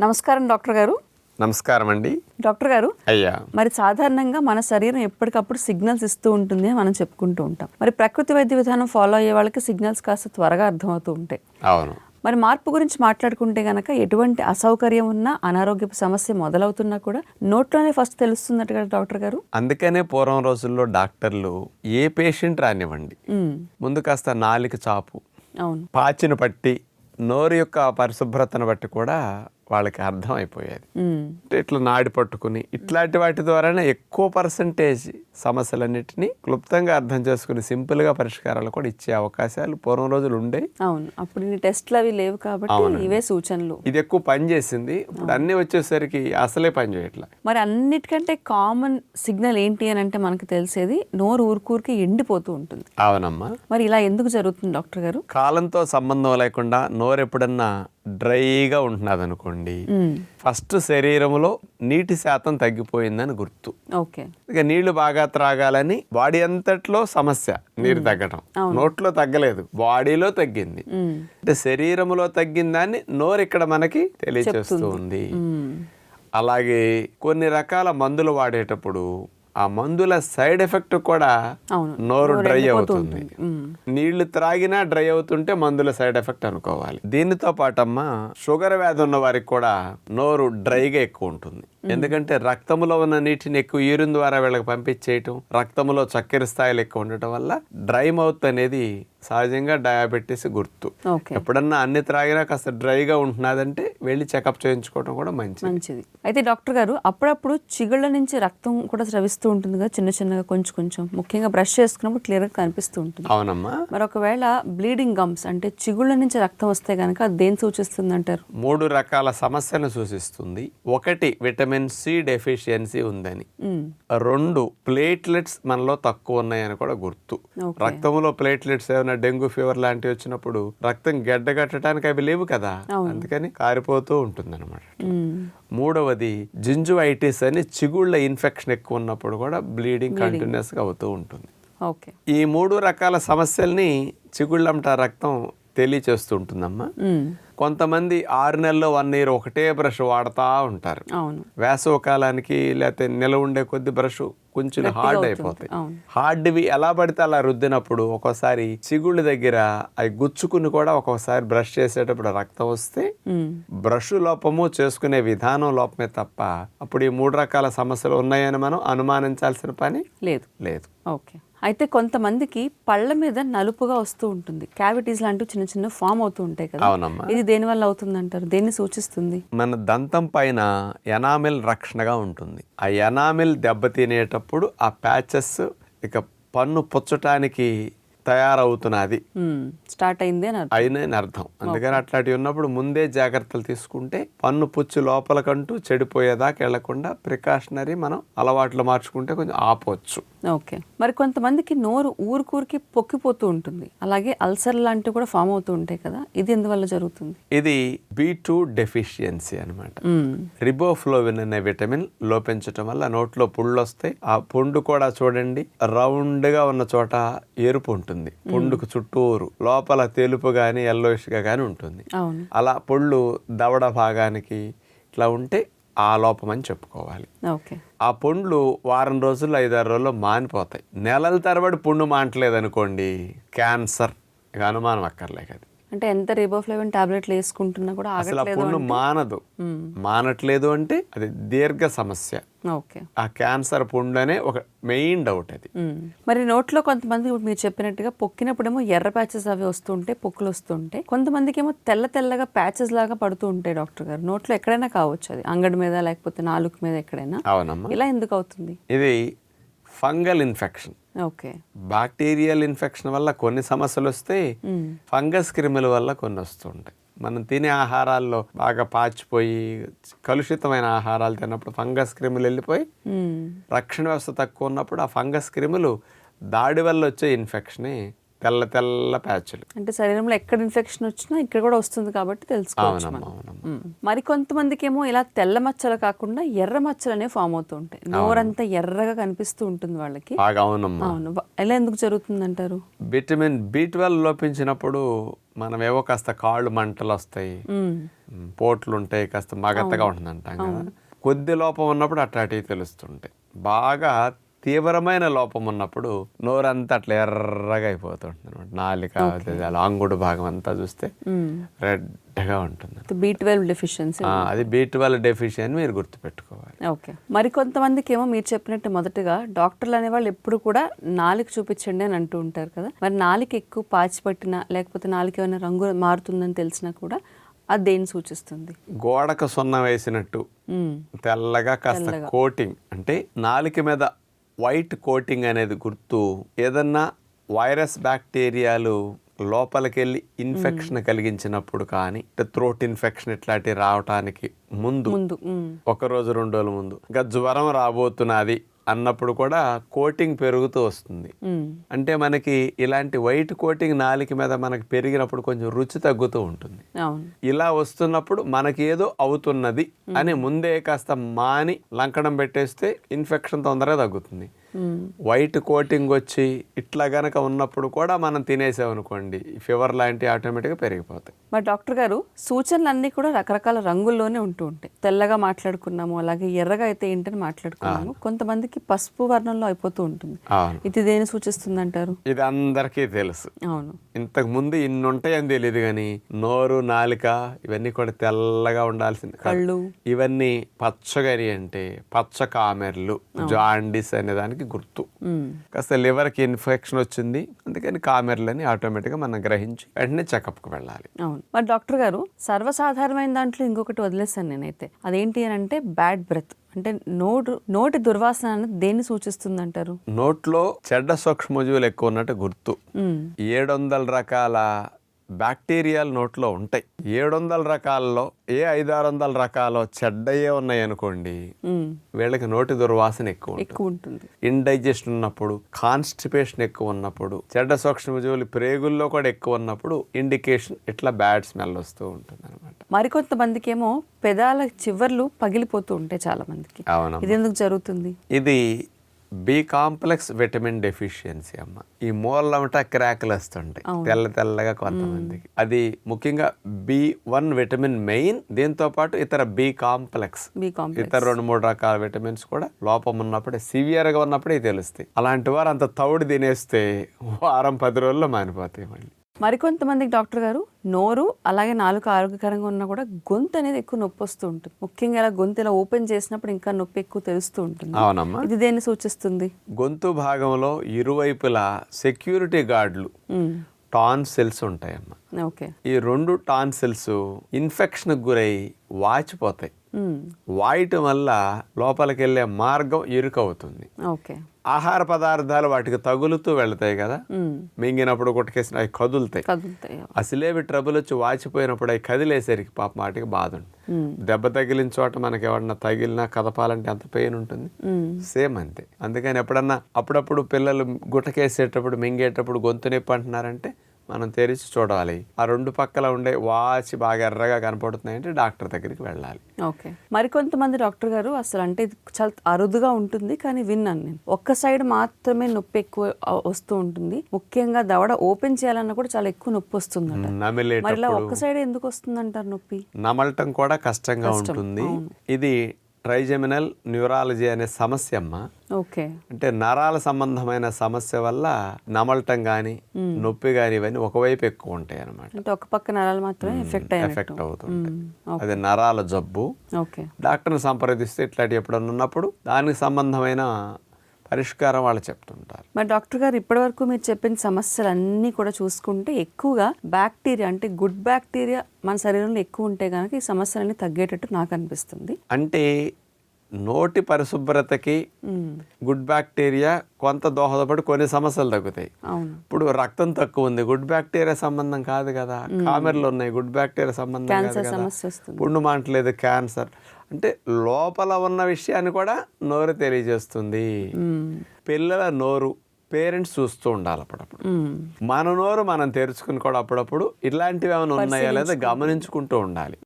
నమస్కారం డాక్టర్ గారు. నమస్కారం అండి. డాక్టర్ గారు, అయ్యా, మరి సాధారణంగా మన శరీరం ఎప్పటికప్పుడు సిగ్నల్స్ ఇస్తూ ఉంటుంది అని మనం చెప్పుకుంటూ ఉంటాం. మరి ప్రకృతి వైద్య విధానం ఫాలో అయ్యే వాళ్ళకి సిగ్నల్స్ కాస్త త్వరగా అర్థమవుతూ ఉంటాయి. అవును. మరి మార్పు గురించి మాట్లాడుకుంటే గనక ఎటువంటి అసౌకర్యం ఉన్నా, అనారోగ్యపు సమస్య మొదలవుతున్నా కూడా నోట్లోనే ఫస్ట్ తెలుస్తున్నట్టు కదా డాక్టర్ గారు. అందుకనే పూర్వం రోజుల్లో డాక్టర్లు ఏ పేషెంట్ రానివ్వండి, ముందు కాస్త నాలిక చాపు, అవును, పాచిని పట్టి, నోరు యొక్క పరిశుభ్రతను బట్టి కూడా వాళ్ళకి అర్థం అయిపోయేది. ఇట్లా నాడి పట్టుకుని ఇట్లాంటి వాటి ద్వారానే ఎక్కువ పర్సంటేజ్ సమస్యలన్నిటినీ క్లుప్తంగా అర్థం చేసుకుని సింపుల్గా పరిష్కారాలు కూడా ఇచ్చే అవకాశాలు పూర్వం రోజులు ఉండే. అవును, అప్పుడు ఇన్ని టెస్ట్లు అవి లేవు కాబట్టి ఇవే సూచనలు. ఇది ఎక్కువ పని చేసింది. ఇప్పుడు అన్ని వచ్చేసరికి అసలే పని చేయట్లా. మరి అన్నిటికంటే కామన్ సిగ్నల్ ఏంటి అని అంటే మనకు తెలిసేది నోరు ఊరుకూరికి ఎండిపోతూ ఉంటుంది. అవునమ్మా. మరి ఇలా ఎందుకు జరుగుతుంది డాక్టర్ గారు? కాలంతో సంబంధం లేకుండా నోరు ఎప్పుడన్నా డ్రైగా ఉంటున్నది అనుకోండి, ఫస్ట్ శరీరంలో నీటి శాతం తగ్గిపోయిందని గుర్తు. ఓకే. ఇక నీళ్లు బాగా త్రాగాలని బాడీ అంతట్లో సమస్య నీరు తగ్గడం. నోట్లో తగ్గలేదు, బాడీలో తగ్గింది. అంటే శరీరంలో తగ్గిన దాన్ని నోరు ఇక్కడ మనకి తెలియచేస్తూ ఉంది. అలాగే కొన్ని రకాల మందులు వాడేటప్పుడు ఆ మందుల సైడ్ ఎఫెక్ట్ కూడా నోరు డ్రై అవుతుంది. నీళ్లు త్రాగినా డ్రై అవుతుంటే మందుల సైడ్ ఎఫెక్ట్ అనుకోవాలి. దీనితో పాటమ్మా షుగర్ వ్యాధి ఉన్న వారికి కూడా నోరు డ్రైగా ఎక్కువ ఉంటుంది. ఎందుకంటే రక్తంలో ఉన్న నీటిని ఎక్కువ యూరిన్ ద్వారా వీళ్ళకి పంపించేయటం, రక్తంలో చక్కెర స్థాయిలు ఎక్కువ ఉండటం వల్ల డ్రై మౌత్ అనేది సహజంగా డయాబెటీస్ గుర్తు. ఎప్పుడన్నా అన్ని త్రాగినా కాస్త డ్రైగా ఉంటున్నదంటే వెళ్ళి చెకప్ చేయించుకోవడం కూడా మంచిది. అయితే డాక్టర్ గారు, అప్పుడప్పుడు చిగుళ్ళ నుంచి రక్తం కూడా స్రవిస్తూ ఉంటుంది కదా, చిన్న చిన్నగా కొంచెం కొంచెం, ముఖ్యంగా బ్రష్ చేసుకున్నప్పుడు క్లియర్ గా కనిపిస్తూ ఉంటుంది. అవునమ్మా. మరి ఒకవేళ బ్లీడింగ్ గమ్స్ అంటే చిగుళ్ళ నుంచి రక్తం వస్తే కనుక అది దేని సూచిస్తుంది అంటారు? 3 రకాల సమస్యలను సూచిస్తుంది. 1 విటమిన్ సి డెఫిషియన్సీ ఉందని, 2 ప్లేట్లెట్స్ మనలో తక్కువ ఉన్నాయని కూడా గుర్తు. రక్తంలో ప్లేట్లెట్స్ ఏమైనా డెంగ్యూ ఫీవర్ లాంటివి వచ్చినప్పుడు రక్తం గడ్డగట్టడానికి అవి లేవు కదా, అందుకని కారిపోతూ ఉంటుంది అనమాట. 3వది జింజువైటిస్ అని చిగుళ్ళ ఇన్ఫెక్షన్ ఎక్కువ ఉన్నప్పుడు కూడా బ్లీడింగ్ కంటిన్యూస్ గా అవుతూ ఉంటుంది. ఈ 3 రకాల సమస్యల్ని చిగుళ్ళంట రక్తం తెలియచేస్తూ ఉంటుందమ్మా. కొంతమంది 6 నెలల్లో 1 year ఒకటే బ్రష్ వాడుతూ ఉంటారు. వేసవ కాలానికి లేకపోతే నిలవ ఉండే కొద్ది బ్రష్ కొంచెం హార్డ్ అయిపోతాయి. హార్డ్వి ఎలా పడితే అలా రుద్దినప్పుడు ఒక్కోసారి చిగుళ్ళ దగ్గర అవి గుచ్చుకుని కూడా ఒక్కోసారి బ్రష్ చేసేటప్పుడు రక్తం వస్తే బ్రష్ లోపము, చేసుకునే విధానం లోపమే తప్ప అప్పుడు ఈ 3 రకాల సమస్యలు ఉన్నాయని మనం అనుమానించాల్సిన పని లేదు. ఓకే. అయితే కొంతమందికి పళ్ళ మీద నలుపుగా వస్తూ ఉంటుంది, క్యావిటీస్ లాంటివి చిన్న చిన్న ఫామ్ అవుతూ ఉంటాయి కదా. అవునమ్మా. ఇది దేని వల్ల అవుతుంది అంటారు? దేన్ని సూచిస్తుంది? మన దంతం పైన ఎనామిల్ రక్షణగా ఉంటుంది. ఆ ఎనామిల్ దెబ్బతినేటప్పుడు ఆ ప్యాచెస్ ఇక పన్ను పుచ్చటానికి తయారవుతున్నది, స్టార్ట్ అయింది అని అర్థం. అందుకని అట్లాంటివి ఉన్నప్పుడు ముందే జాగ్రత్తలు తీసుకుంటే పన్ను పుచ్చు లోపలకంటూ చెడిపోయేదాకా వెళ్లకుండా ప్రికాషనరీ మనం అలవాట్లు మార్చుకుంటే కొంచెం ఆపవచ్చు. ఓకే. మరి కొంతమందికి నోరు ఊరుకూరికి పొక్కిపోతూ ఉంటుంది, అలాగే అల్సర్ లాంటివి కూడా ఫామ్ అవుతూ ఉంటాయి కదా, ఇది ఎందువల్ల జరుగుతుంది? ఇది B2 డెఫిషియన్సీ అనమాట. రిబోఫ్లోవిన్ అనే విటమిన్ లోపించటం వల్ల నోట్లో పుళ్ళు వస్తాయి. ఆ పుండు కూడా చూడండి రౌండ్ గా ఉన్న చోట ఎరుపు ఉంటుంది, పుండుకు చుట్టూరు లోపల తెలుపు గాని ఎల్లోయిష్ గా గాని ఉంటుంది. అలా పుళ్ళు దవడ భాగానికి ఇట్లా ఉంటే ఆ లోపం అని చెప్పుకోవాలి. ఆ పుండ్లు 1 వారం రోజులు 5-6 రోజుల్లో మానిపోతాయి. నెలల తరబడి పుండు మానట్లేదు అనుకోండి, క్యాన్సర్, ఇక అనుమానం అక్కర్లేక. అది అంటే ఎంత రిబోఫ్లావిన్ టాబ్లెట్లు వేసుకుంటున్నా కూడా అసలు ఆ పుండు మానట్లేదు అంటే అది దీర్ఘ సమస్య. ఆ క్యాన్సర్ పుండు అనే ఒక మెయిన్ డౌట్ అది. మరి నోట్లో కొంతమంది మీరు చెప్పినట్టుగా పొక్కినప్పుడేమో ఎర్ర ప్యాచెస్ అవి వస్తుంటే, పొక్కులు వస్తుంటే, కొంతమందికి ఏమో తెల్లగా ప్యాచెస్ లాగా పడుతూ ఉంటాయి. డాక్టర్ గారు, నోట్లో ఎక్కడైనా కావచ్చు, అది అంగడి మీద లేకపోతే నాలుక మీద ఎక్కడైనా. అవునమ్మా. ఇలా ఎందుకు అవుతుంది? ఇది ఫంగల్ ఇన్ఫెక్షన్. బ్యాక్టీరియల్ ఇన్ఫెక్షన్ వల్ల కొన్ని సమస్యలు వస్తాయి, ఫంగస్ క్రిముల వల్ల కొన్ని వస్తుంటాయి. మనం తినే ఆహారాల్లో బాగా పాచిపోయి కలుషితమైన ఆహారాలు తిన్నప్పుడు ఫంగస్ క్రిములు వెళ్ళిపోయి రక్షణ వ్యవస్థ తక్కువ ఉన్నప్పుడు ఆ ఫంగస్ క్రిములు దాడి వల్ల వచ్చే ఇన్ఫెక్షనే తెల్ల ప్యాచులు. అంటే శరీరంలో ఎక్కడ ఇన్ఫెక్షన్ వచ్చినా ఇక్కడ కూడా వస్తుంది కాబట్టి తెలుసుకోవచ్చు. మరి కొంతమందికి ఏమో ఇలా తెల్ల మచ్చలు కాకుండా ఎర్ర మచ్చలు అనేవి ఫామ్ అవుతూ ఉంటాయి, నోరంతా ఎర్రగా కనిపిస్తూ ఉంటుంది వాళ్ళకి. అవునమ్మా. అవును, ఎలా ఎందుకు జరుగుతుంది అంటారు? విటమిన్ B12 లోపించినప్పుడు మనమేవో కాస్త కాళ్ళు మంటలు వస్తాయి, పోట్లు ఉంటాయి, కాస్త మగతగా ఉంటుంది అంటాం కదా. కొద్ది లోపం ఉన్నప్పుడు అట్లాంటివి తెలుస్తుంటాయి. బాగా తీవ్రమైన లోపం ఉన్నప్పుడు నోరంతా అట్లా ఎర్రగా అయిపోతుంటుంది అనమాట. నాలిక అంగుడు భాగం అంతా చూస్తే రెడ్గా ఉంటుంది. B12 deficiency. అది B12 డెఫిషియన్సీ అని మీరు గుర్తుపెట్టుకోవాలి. ఓకే. మరి కొంతమందికి ఏమో మీరు చెప్పినట్టు మొదటగా డాక్టర్లు అనేవాళ్ళు ఎప్పుడు కూడా నాలుక చూపించండి అని అంటూ ఉంటారు కదా. మరి నాలుక ఎక్కువ పాచి పట్టినా లేకపోతే నాలుక ఏమైనా రంగు మారుతుందని తెలిసినా కూడా అది దేన్ని సూచిస్తుంది? గోడకు సున్నం వేసినట్టు తెల్లగా కాస్త కోటింగ్, అంటే నాలుక మీద వైట్ కోటింగ్ అనేది గుర్తు. ఏదన్నా వైరస్ బ్యాక్టీరియాలు లోపలికి వెళ్ళి ఇన్ఫెక్షన్ కలిగించినప్పుడు కానీ, థ్రోట్ ఇన్ఫెక్షన్ ఇట్లాంటివి రావటానికి ముందు ఒక రోజు 2 రోజుల ముందు ఇంకా జ్వరం రాబోతున్నది అన్నప్పుడు కూడా కోటింగ్ పెరుగుతూ వస్తుంది. అంటే మనకి ఇలాంటి వైట్ కోటింగ్ నాలుక మీద మనకి పెరిగినప్పుడు కొంచెం రుచి తగ్గుతూ ఉంటుంది. ఇలా వస్తున్నప్పుడు మనకి ఏదో అవుతున్నది అని ముందే కాస్త మాని లంకడం పెట్టేస్తే ఇన్ఫెక్షన్ తొందరగా తగ్గుతుంది. వైట్ కోటింగ్ వచ్చి ఇట్లా గనక ఉన్నప్పుడు కూడా మనం తినేసామనుకోండి, ఫీవర్ లాంటివి ఆటోమేటిక్గా పెరిగిపోతాయి. మరి డాక్టర్ గారు, సూచనలు అన్నీ కూడా రకరకాల రంగుల్లోనే ఉంటూ ఉంటాయి. తెల్లగా మాట్లాడుకున్నాము, అలాగే ఎర్రగా అయితే ఏంటని మాట్లాడుకున్నాము. కొంతమందికి పసుపు వర్ణంలో అయిపోతూ ఉంటుంది. ఇది దేని సూచిస్తుంది అంటారు? ఇది అందరికీ తెలుసు. అవును, ఇంతకు ముందు ఇన్ని ఉంటాయని తెలియదు కానీ నోరు, నాలిక ఇవన్నీ కూడా తెల్లగా ఉండాల్సింది. కళ్ళు ఇవన్నీ పచ్చగరి అంటే పచ్చ కామెర్లు, జాండిస్ అనే దానికి గుర్తు. కాస్త లివర్కి ఇన్ఫెక్షన్ వచ్చింది, అందుకని కామెర్లని ఆటోమేటిక్గా మనం గ్రహించి వెంటనే చెకప్కి వెళ్ళాలి. అవును. మరి డాక్టర్ గారు, సర్వసాధారణమైన దాంట్లో ఇంకొకటి వదిలేస్తాను నేనైతే. అదేంటి అని అంటే బ్యాడ్ బ్రెత్. అంటే నోటి దుర్వాసన అనేది దేన్ని సూచిస్తుంది అంటారు? నోట్లో చెడ్డ సూక్ష్మజీవులు ఎక్కువ ఉన్నట్టు గుర్తు. 700 రకాల బ్యాక్టీరియాలు నోట్లో ఉంటాయి. 700 రకాలలో 500-600 రకాలు చెడ్డయే ఉన్నాయి అనుకోండి, వీళ్ళకి నోటి దుర్వాసన ఎక్కువ ఉంటుంది. ఇండైజెషన్ ఉన్నప్పుడు, కాన్స్టిపేషన్ ఎక్కువ ఉన్నప్పుడు, చెడ్డ సూక్ష్మజీవులు ప్రేగుల్లో కూడా ఎక్కువ ఉన్నప్పుడు ఇండికేషన్ ఇట్లా బ్యాడ్ స్మెల్ వస్తూ ఉంటుంది అనమాట. మరికొంతమందికి ఏమో పెదాల చివర్లు పగిలిపోతూ ఉంటాయి చాలా మందికి. ఇది ఎందుకు జరుగుతుంది? ఇది బి కాంప్లెక్స్ విటమిన్ డెఫిషియన్సీ అమ్మ. ఈ మూలమట క్రాకులు వస్తుంటాయి తెల్లగా కొంతమందికి. అది ముఖ్యంగా B1 విటమిన్ మెయిన్, దీంతో పాటు ఇతర బి కాంప్లెక్స్ ఇతర 2-3 రకాల విటమిన్స్ కూడా లోపం ఉన్నప్పుడే, సివియర్ గా ఉన్నప్పుడే తెలుస్తాయి. అలాంటి వారు అంత తౌడు తినేస్తే వారం 10 రోజుల్లో మానిపోతాయి మళ్ళీ. మరికొంతమందికి డాక్టర్ గారు, నోరు అలాగే నాలుక ఆరోగ్యకరంగా ఉన్నా కూడా గొంతు అనేది ఎక్కువ నొప్పి వస్తూ ఉంటుంది. ముఖ్యంగా ఇలా గొంతు ఇలా ఓపెన్ చేసినప్పుడు ఇంకా నొప్పి ఎక్కువ తెలుస్తూ ఉంటుంది. అవునమ్మా. ఇది దేన్ని సూచిస్తుంది? గొంతు భాగంలో ఇరువైపులా సెక్యూరిటీ గార్డులు, టాన్సిల్స్ ఉంటాయమ్మా. ఈ 2 టాన్సిల్స్ ఇన్ఫెక్షన్ గురై వాచిపోతాయి. వాయటం వల్ల లోపలికి వెళ్ళే మార్గం ఇరుకవుతుంది. ఆహార పదార్థాలు వాటికి తగులుతూ వెళ్తాయి కదా, మింగినప్పుడు కొట్టుకేసిన అవి కదులుతాయి. అసలేవి ట్రబుల్ వచ్చి వాచిపోయినప్పుడు అవి కదిలేసరికి పాప వాటికి బాధ ఉంటుంది. దెబ్బ తగిలిన చోట మనకి ఎవరన్నా తగిలినా కదపాలంటే ఎంత పెయిన్ ఉంటుంది, సేమ్ అంతే. అందుకని ఎప్పుడన్నా అప్పుడప్పుడు పిల్లలు గుట్టకేసేటప్పుడు, మింగేటప్పుడు గొంతు నొప్పి అంటున్నారంటే మనం తెరిచి చూడాలి. ఆ 2 పక్కల ఉండే వాచి బాగా ఎర్రగా కనపడుతున్నాయంటే డాక్టర్ దగ్గరికి వెళ్ళాలి. ఓకే. మరికొంతమంది డాక్టర్ గారు అసలు అంటే ఇది చాలా అరుదుగా ఉంటుంది కానీ విన్నాను నేను, ఒక్క సైడ్ మాత్రమే నొప్పి ఎక్కువ వస్తూ ఉంటుంది. ముఖ్యంగా దవడ ఓపెన్ చేయాలన్నా కూడా చాలా ఎక్కువ నొప్పి వస్తుంది. మరి ఇలా ఒక్క సైడ్ ఎందుకు వస్తుంది అంటారు నొప్పి? నమలటం కూడా కష్టంగా ఉంటుంది. ఇది ట్రైజెమినల్ న్యూరాలజీ అనే సమస్య అమ్మా. అంటే నరాల సంబంధమైన సమస్య వల్ల నమలటం గాని, నొప్పి గాని ఇవన్నీ ఒకవైపు ఎక్కువ ఉంటాయి అనమాట. ఒక పక్క నరాలు మాత్రమే ఎఫెక్ట్ అవుతుంటాయి. అది నరాల జబ్బు. డాక్టర్ని సంప్రదిస్తే ఇట్లాంటి ఎప్పుడన్నా ఉన్నప్పుడు దానికి సంబంధమైన పరిష్కారం వాళ్ళు చెప్తుంటారు. మరి డాక్టర్ గారు, ఇప్పటి వరకు మీరు చెప్పిన సమస్యలు అన్నీ కూడా చూసుకుంటే ఎక్కువగా బ్యాక్టీరియా, అంటే గుడ్ బ్యాక్టీరియా మన శరీరంలో ఎక్కువ ఉంటే కనుక ఈ సమస్యలన్నీ తగ్గేటట్టు నాకు అనిపిస్తుంది. అంటే నోటి పరిశుభ్రతకి గుడ్ బ్యాక్టీరియా కొంత దోహదపడి కొన్ని సమస్యలు తగ్గుతాయి. ఇప్పుడు రక్తం తక్కువ ఉంది, గుడ్ బ్యాక్టీరియా సంబంధం కాదు కదా. కామెర్లు ఉన్నాయి, గుడ్ బ్యాక్టీరియా సంబంధం కాదు కదా. పుండు మాంటలేదు, క్యాన్సర్. అంటే లోపల ఉన్న విషయాన్ని కూడా నోరు తెలియజేస్తుంది. పిల్లల నోరు పేరెంట్స్ చూస్తూ ఉండాలి అప్పుడప్పుడు. మన నోరు మనం తెరుచుకుని కూడా అప్పుడప్పుడు ఇట్లాంటివి ఏమైనా ఉన్నాయా లేదా గమనించుకుంటూ ఉండాలి.